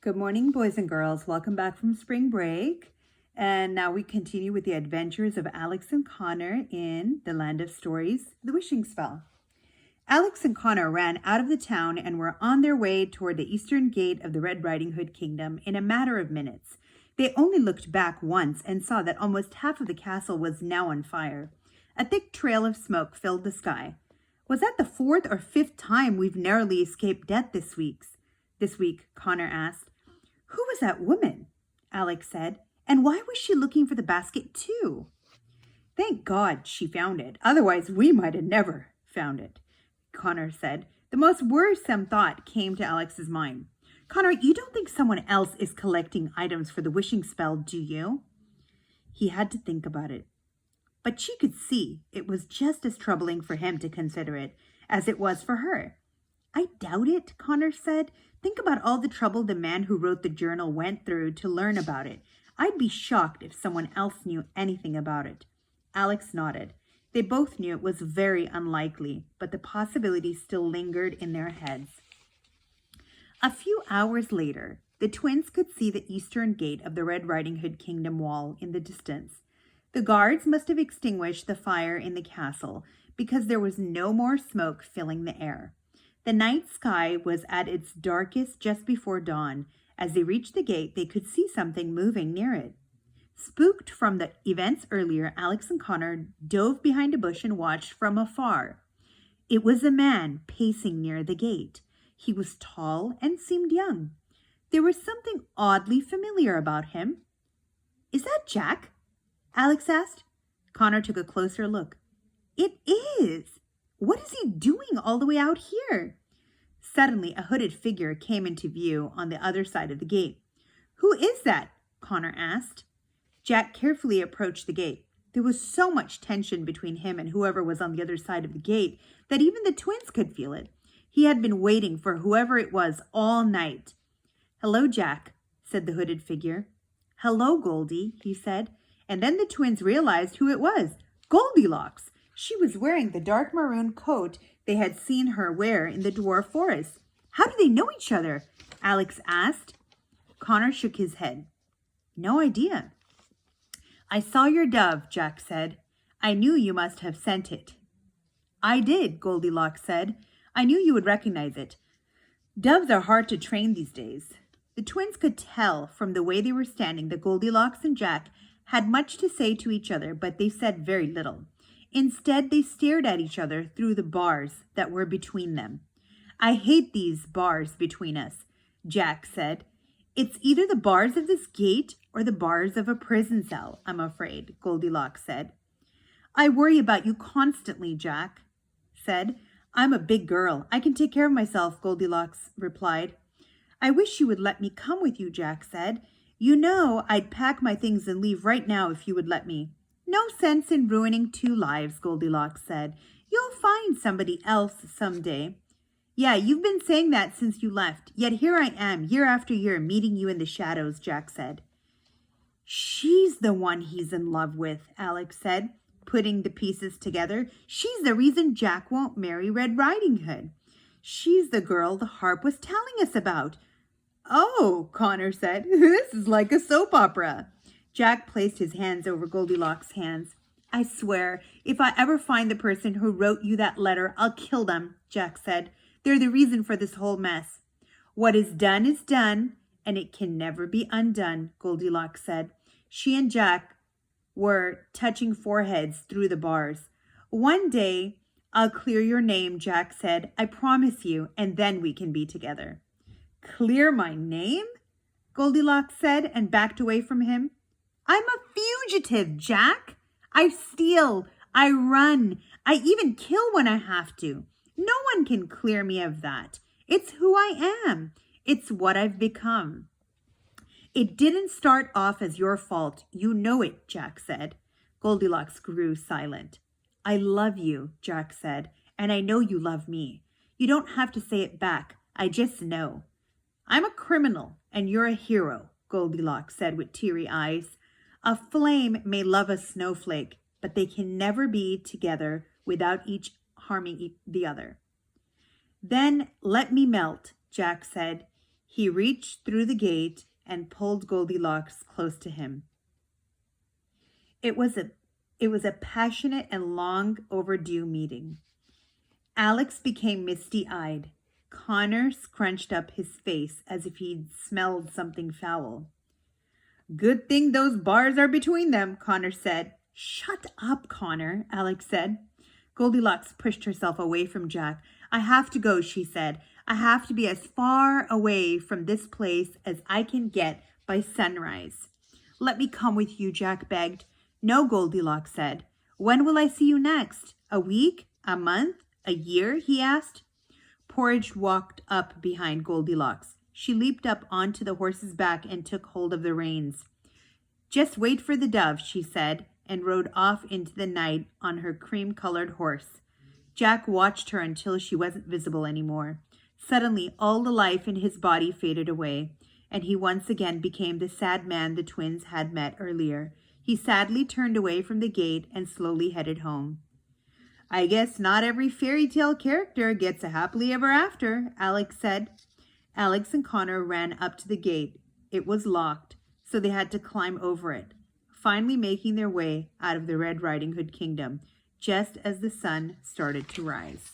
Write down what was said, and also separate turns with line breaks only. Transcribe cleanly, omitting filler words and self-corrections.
Good morning, boys and girls. Welcome back from spring break. And now we continue with the adventures of Alex and Connor in the Land of Stories, The Wishing Spell. Alex and Connor ran out of the town and were on their way toward the eastern gate of the Red Riding Hood Kingdom in a matter of minutes. They only looked back once and saw that almost half of the castle was now on fire. A thick trail of smoke filled the sky. Was that the fourth or fifth time we've narrowly escaped death this week? Connor asked. Who was that woman? Alex said. And why was she looking for the basket too? Thank God she found it. Otherwise, we might have never found it, Connor said. The most worrisome thought came to Alex's mind. Connor, you don't think someone else is collecting items for the wishing spell, do you? He had to think about it. But she could see it was just as troubling for him to consider it as it was for her. I doubt it, Connor said. Think about all the trouble the man who wrote the journal went through to learn about it. I'd be shocked if someone else knew anything about it. Alex nodded. They both knew it was very unlikely, but the possibility still lingered in their heads. A few hours later, the twins could see the eastern gate of the Red Riding Hood Kingdom wall in the distance. The guards must have extinguished the fire in the castle because there was no more smoke filling the air. The night sky was at its darkest just before dawn. As they reached the gate, they could see something moving near it. Spooked from the events earlier, Alex and Connor dove behind a bush and watched from afar. It was a man pacing near the gate. He was tall and seemed young. There was something oddly familiar about him. Is that Jack? Alex asked. Connor took a closer look. It is. What is he doing all the way out here? Suddenly, a hooded figure came into view on the other side of the gate. Who is that? Connor asked. Jack carefully approached the gate. There was so much tension between him and whoever was on the other side of the gate that even the twins could feel it. He had been waiting for whoever it was all night. Hello, Jack, said the hooded figure. Hello, Goldie, he said. And then the twins realized who it was. Goldilocks. She was wearing the dark maroon coat they had seen her wear in the dwarf forest. How do they know each other? Alex asked. Connor shook his head. No idea. I saw your dove, Jack said. I knew you must have sent it. I did, Goldilocks said. I knew you would recognize it. Doves are hard to train these days. The twins could tell from the way they were standing that Goldilocks and Jack had much to say to each other, but they said very little. Instead, they stared at each other through the bars that were between them. I hate these bars between us, Jack said. It's either the bars of this gate or the bars of a prison cell, I'm afraid, Goldilocks said. I worry about you constantly, Jack said. I'm a big girl. I can take care of myself, Goldilocks replied. I wish you would let me come with you, Jack said. You know I'd pack my things and leave right now if you would let me. No sense in ruining two lives, Goldilocks said. You'll find somebody else someday. Yeah, you've been saying that since you left, yet here I am, year after year, meeting you in the shadows, Jack said. She's the one he's in love with, Alex said, putting the pieces together. She's the reason Jack won't marry Red Riding Hood. She's the girl the harp was telling us about. Oh, Connor said, this is like a soap opera. Jack placed his hands over Goldilocks' hands. I swear, if I ever find the person who wrote you that letter, I'll kill them, Jack said. They're the reason for this whole mess. What is done, and it can never be undone, Goldilocks said. She and Jack were touching foreheads through the bars. One day, I'll clear your name, Jack said. I promise you, and then we can be together. Clear my name? Goldilocks said and backed away from him. I'm a fugitive, Jack. I steal, I run, I even kill when I have to. No one can clear me of that. It's who I am. It's what I've become. It didn't start off as your fault. You know it, Jack said. Goldilocks grew silent. I love you, Jack said, and I know you love me. You don't have to say it back. I just know. I'm a criminal, and you're a hero, Goldilocks said with teary eyes. A flame may love a snowflake, but they can never be together without each harming the other. Then let me melt, Jack said. He reached through the gate and pulled Goldilocks close to him. It was a passionate and long overdue meeting. Alex became misty-eyed. Connor scrunched up his face as if he'd smelled something foul. Good thing those bars are between them, Connor said. Shut up, Connor, Alex said. Goldilocks pushed herself away from Jack. I have to go, she said. I have to be as far away from this place as I can get by sunrise. Let me come with you, Jack begged. No, Goldilocks said. When will I see you next? A week? A month? A year? He asked. Porridge walked up behind Goldilocks. She leaped up onto the horse's back and took hold of the reins. Just wait for the dove, she said, and rode off into the night on her cream-colored horse. Jack watched her until she wasn't visible anymore. Suddenly, all the life in his body faded away, and he once again became the sad man the twins had met earlier. He sadly turned away from the gate and slowly headed home. I guess not every fairy tale character gets a happily ever after, Alex said. Alex and Connor ran up to the gate. It was locked, so they had to climb over it, finally making their way out of the Red Riding Hood kingdom, just as the sun started to rise.